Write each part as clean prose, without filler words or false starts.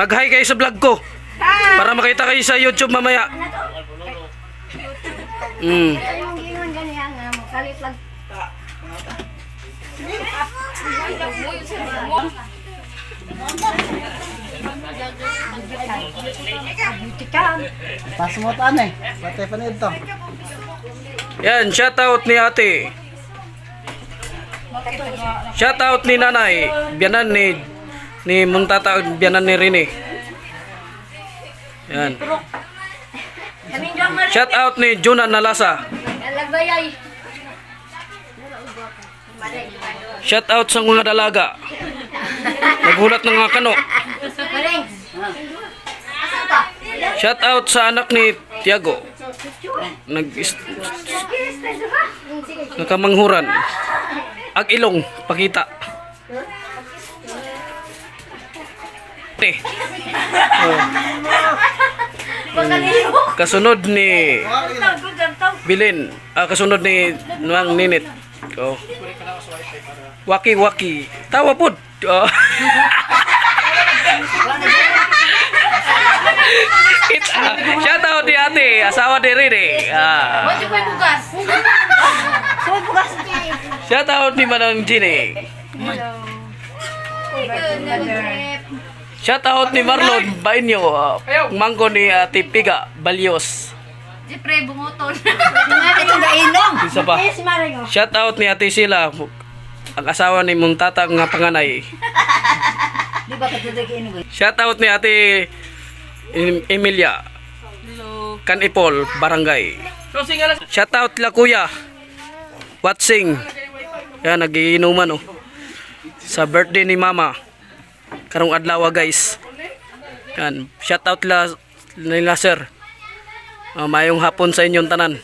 Mag-hi kayo sa vlog ko. Para makita kayo sa YouTube mamaya. Pas mo taan eh. Batay pa nito. Yan, shoutout ni ate. Shoutout ni nanay. Biyanan ni Muntata, biyanan ni Rene. Yan. Shoutout ni Junan Nalasa. Shoutout sa mga dalaga. Naghulat ng mga kano. Shoutout sa anak ni Tiago. Nakamanghuran. Ag-ilong, pakita. Kasunod ni Bilin. Kasunod ni Nuang Ninit. Oh. Waki. Tawa po. Oh. Shoutout di ate, asawa ni Rene. Shoutout ni Manang Gini. Shoutout ni Marlon Bainyo. Mangko ni Ate Piga Balyos. Jepre bungoton. Isa pa. Shoutout ni Ate Sila, ang asawa ni Muntata nga panganay. Shoutout ni Ate Emilia. Kanipol, Barangay. Shoutout la kuya. Watching. Yan, nagiinuman oh. Sa birthday ni mama. Karong adlaw guys. Yan, shoutout nila sir. Mayong hapon sa inyong tanan.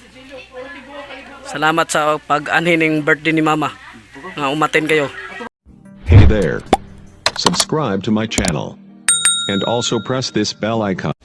Salamat sa pag-anhin ng birthday ni mama. Umatin kayo. Hey there. Subscribe to my channel. And also press this bell icon.